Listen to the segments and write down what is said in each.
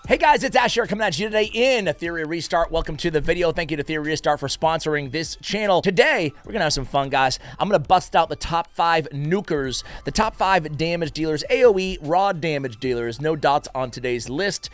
Hey guys, it's Ash here coming at you today in Etheria Restart. Welcome to the video. Thank you to Etheria Restart for sponsoring this channel. Today, we're going to have some fun, guys. I'm going to bust out the top 5 Nukers, the top 5 damage dealers, AoE raw damage dealers, no dots on today's list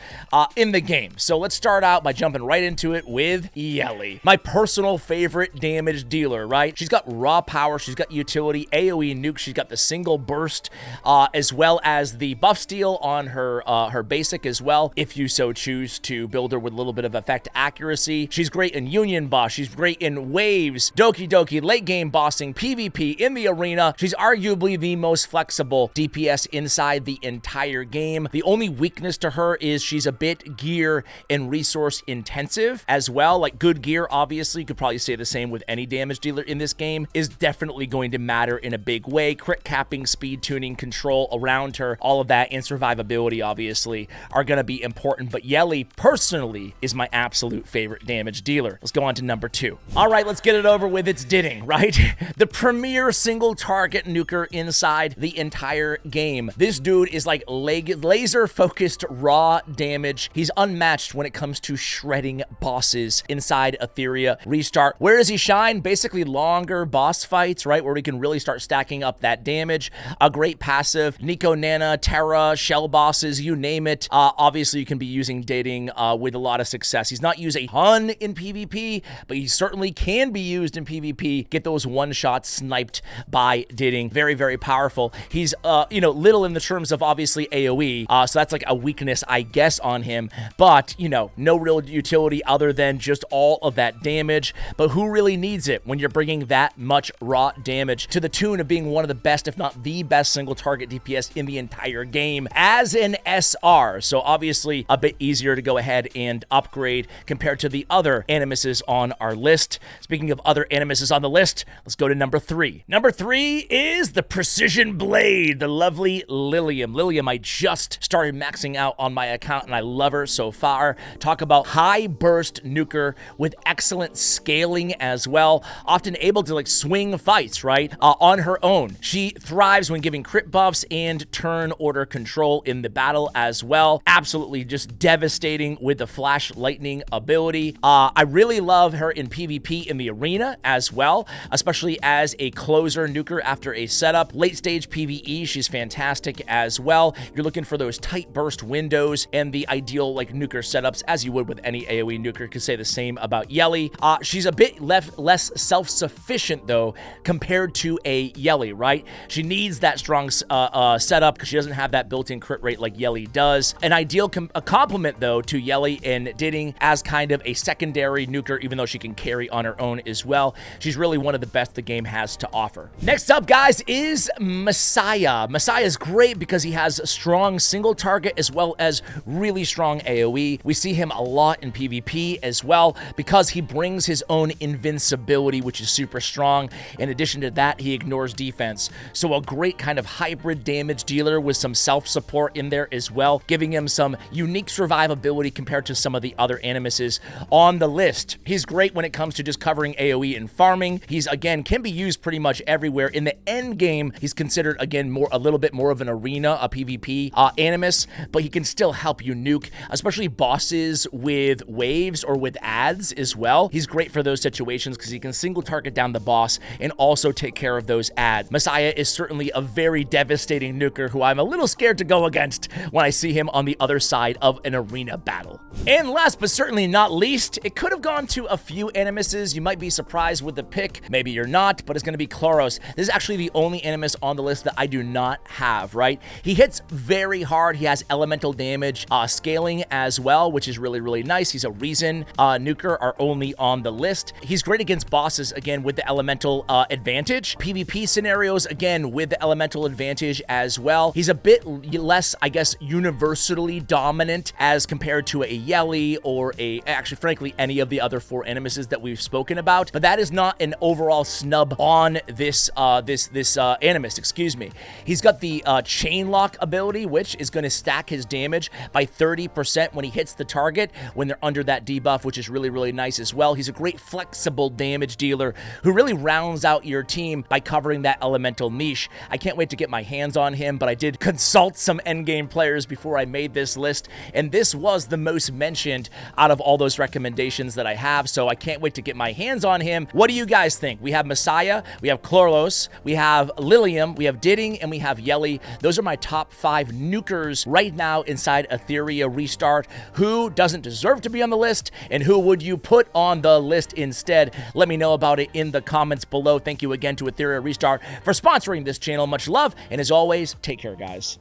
in the game. So let's start out by jumping right into it with Yelli, my personal favorite damage dealer, right? She's got raw power, she's got utility, AoE nuke, she's got the single burst, as well as the buff steal on her basic as well, if you so choose to build her with a little bit of effect accuracy. She's great in Union boss, she's great in waves, Doki Doki, late game bossing, PvP in the arena. She's arguably the most flexible DPS inside the entire game. The only weakness to her is she's a bit gear and resource intensive as well. Like good gear, obviously, you could probably say the same with any damage dealer in this game, is definitely going to matter in a big way. Crit capping, speed tuning, control around her, all of that, and survivability obviously are going to be important. But Yelli personally is my absolute favorite damage dealer. Let's go on to number 2. All right, let's get it over with. It's Diting, right? The premier single target nuker inside the entire game. This dude is like laser focused raw damage. He's unmatched when it comes to shredding bosses inside Etheria Restart. Where does he shine? Basically longer boss fights, right? Where we can really start stacking up that damage. A great passive, Nico, Nana, Terra, shell bosses, you name it. Obviously you can be using Diting with a lot of success. He's not used a ton in PvP, but he certainly can be used in PvP. Get those one-shots sniped by Diting. Very, very powerful. He's, little in the terms of obviously AoE, so that's like a weakness, I guess, on him, but, no real utility other than just all of that damage. But who really needs it when you're bringing that much raw damage to the tune of being one of the best, if not the best single target DPS in the entire game as an SR? So obviously a bit easier to go ahead and upgrade compared to the other animuses on our list. Speaking of other animuses on the list, let's go to number 3. Number 3 is the Precision Blade, the lovely Lilium. Lilium, I just started maxing out on my account and I love her so far. Talk about high burst nuker with excellent scaling as well. Often able to like swing fights, right? On her own. She thrives when giving crit buffs and turn order control in the battle as well. Absolutely just devastating with the flash lightning ability. I really love her in PvP in the arena as well, especially as a closer nuker after a setup. Late stage PvE, she's fantastic as well. You're looking for those tight burst windows and the ideal like nuker setups, as you would with any AoE nuker. Could say the same about Yelli. She's a bit less self-sufficient though compared to a Yelli, right? She needs that strong setup because she doesn't have that built-in crit rate like Yelli does. An ideal complement though to Yelli and Diting as kind of a secondary nuker, even though she can carry on her own as well. She's really one of the best the game has to offer. Next up, guys, is Messiah. Messiah is great because he has a strong single target as well as really strong AoE. We see him a lot in PvP as well because he brings his own invincibility, which is super strong. In addition to that, he ignores defense. So a great kind of hybrid damage dealer with some self-support in there as well, giving him some unique survivability compared to some of the other animuses on the list. He's great when it comes to just covering AoE and farming. He's, again, can be used pretty much everywhere. In the end game, he's considered, again, a little bit more of an arena, a PvP animus, but he can still help you nuke, especially bosses with waves or with ads as well. He's great for those situations because he can single target down the boss and also take care of those ads. Messiah is certainly a very devastating nuker who I'm a little scared to go against when I see him on the other side of an arena battle. And last but certainly not least, it could have gone to a few animuses. You might be surprised with the pick. Maybe you're not, but it's going to be Chloros. This is actually the only animus on the list that I do not have, right? He hits very hard. He has elemental damage scaling as well, which is really, really nice. He's a reason nuker are only on the list. He's great against bosses, again, with the elemental advantage. PvP scenarios, again, with the elemental advantage as well. He's a bit less, I guess, universally dominant as compared to a Yelli or actually, frankly, any of the other 4 animuses that we've spoken about. But that is not an overall snub on this animus, excuse me. He's got the chain lock ability, which is going to stack his damage by 30% when he hits the target when they're under that debuff, which is really, really nice as well. He's a great flexible damage dealer who really rounds out your team by covering that elemental niche. I can't wait to get my hands on him, but I did consult some endgame players before I made this list, and this was the most mentioned out of all those recommendations that I have, so I can't wait to get my hands on him. What do you guys think? We have Messiah, we have Chloros, we have Lilium, we have Diting, and we have Yelli. Those are my top 5 nukers right now inside Etheria Restart. Who doesn't deserve to be on the list, and who would you put on the list instead? Let me know about it in the comments below. Thank you again to Etheria Restart for sponsoring this channel. Much love, and as always, take care, guys.